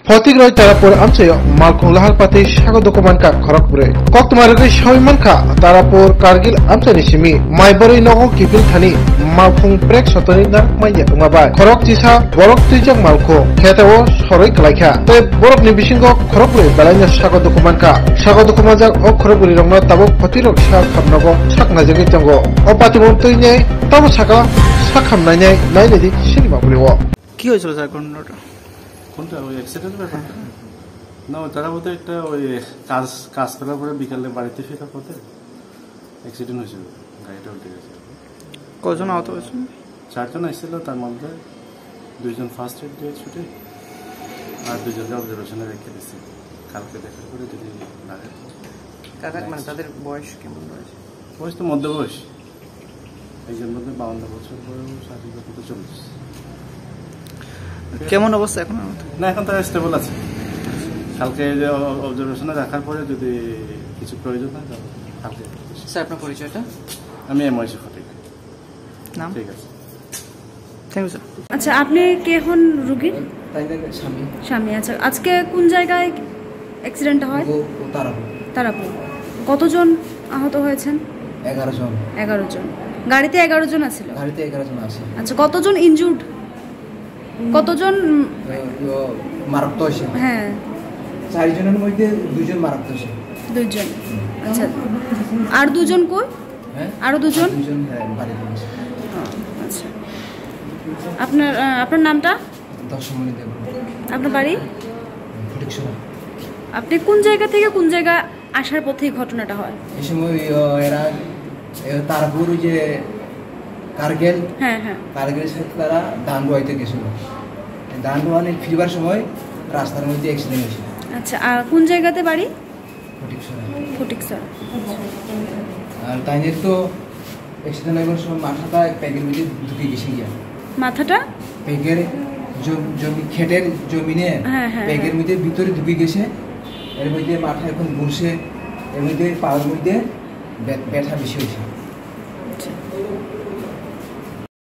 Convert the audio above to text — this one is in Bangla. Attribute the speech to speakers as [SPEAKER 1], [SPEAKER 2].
[SPEAKER 1] Fotik Roy Tarapur Amsayo, Malkung Lahal Pati Shago Dokumanka, Korakpure. Kokmaragi Shawimanka, Tarapur Kargil Amsanishimi, Maibori Nogo Kipil Thani, Malkung Prek Sotonina, Maya Mabai, Korok Tisa, Borok Tijak Malko, Ketawo, Soroi Klaika, the Borok Nibishingo, Korakpure, Balanya Shago Dokumanka, Shago Dokumaja, O Korakpuri Roma, Tabo, Potirok Shak Hamnogo, Shak Najagitango, O Patimontuine, Tabo Saka, Sakam Nanya, Naili, Shinima Briwo.
[SPEAKER 2] কি হয়েছিল স্যার ঘটনাটা?
[SPEAKER 3] কোনটা ওই অ্যাক্সিডেন্ট ব্যাপার না তারা বোধ একটা ওই কাজ করার পরে বিকালে বাড়িতে ফেরার পথে অ্যাক্সিডেন্ট হয়েছিল, গাড়িটা উল্টে গেছে।
[SPEAKER 2] কজন আহত হয়েছেন?
[SPEAKER 3] 4 জন আসছিল, তার মধ্যে 2 জন ফার্স্ট এড দিয়ে ছুটে আর 2 জনকে অবজারভেশনে রেখে দিচ্ছে। কালকে দেখার পরে যদি লাগে
[SPEAKER 2] মানে তাদের বয়স কেমন রয়েছে?
[SPEAKER 3] বয়স তো মধ্য বয়স, একজন মধ্যে 52 বছর বয়স, আর একজন মধ্যে 40।
[SPEAKER 2] কেমন অবস্থা এখন?
[SPEAKER 3] না, এখন তারা স্টেবল আছে। কালকে যে অবজারভেশনে রাখার পরে যদি কিছু প্রয়োজন হয় তাহলে কালকে।
[SPEAKER 2] স্যার আপনার পরিচয়টা?
[SPEAKER 3] আমি এমআইসি ফটিক।
[SPEAKER 2] নাম?
[SPEAKER 3] ঠিক আছে,
[SPEAKER 2] থ্যাংক ইউ স্যার।
[SPEAKER 4] আচ্ছা, আপনি কে এখন রুগীর? স্বামী। আচ্ছা, আজকে কোন জায়গায় অ্যাক্সিডেন্টটা হয়? তারাপুর। কতজন আহত হয়েছেন? 11 জন। গাড়িতে 11 জন আছিল?
[SPEAKER 5] গাড়িতে 11 জন আছে।
[SPEAKER 4] আচ্ছা, কতজন ইনজুর্ড? কতজন
[SPEAKER 5] মারাত্মক হয়েছে?
[SPEAKER 4] হ্যাঁ,
[SPEAKER 5] 4 জনের মধ্যে 2 জন মারাত্মক হয়েছে।
[SPEAKER 4] 2 জন। আচ্ছা, আর 2 জন কই?
[SPEAKER 5] হ্যাঁ,
[SPEAKER 4] আরো 2 জন?
[SPEAKER 5] 2 জন বাড়িতে আছে।
[SPEAKER 4] আচ্ছা, আপনার নামটা?
[SPEAKER 5] দশমণি দেব।
[SPEAKER 4] আপনার বাড়ি?
[SPEAKER 5] ফটিকছড়া।
[SPEAKER 4] আপনি কোন জায়গা থেকে কোন জায়গা আসার পথে ঘটনাটা হয়?
[SPEAKER 5] এই সময় এরা তারাপুর যে কারগেল,
[SPEAKER 4] হ্যাঁ হ্যাঁ,
[SPEAKER 5] কারগেলের সাথে তারা দান্ডুয়াইতে গেছিল। দান্ডুয়ানে ফিরবার সময় রাস্তার মধ্যে অ্যাক্সিডেন্ট হয়েছে।
[SPEAKER 4] আচ্ছা, আর কোন জায়গাতে বাড়ি?
[SPEAKER 5] ফটিকছড়া। আর তাইনের তো অ্যাক্সিডেন্ট হওয়ার সময় মাথাটা প্যাকের মধ্যে ঢুকে গেছে গিয়া।
[SPEAKER 4] মাথাটা
[SPEAKER 5] প্যাকের জমি খেটের জমিনে প্যাকের মধ্যে ভিতরে ঢুকে গেছে। এর মধ্যে মাথা এখন ঘুরছে, এর মধ্যে পাওয়ার মধ্যে ব্যথা বেশি হয়েছে।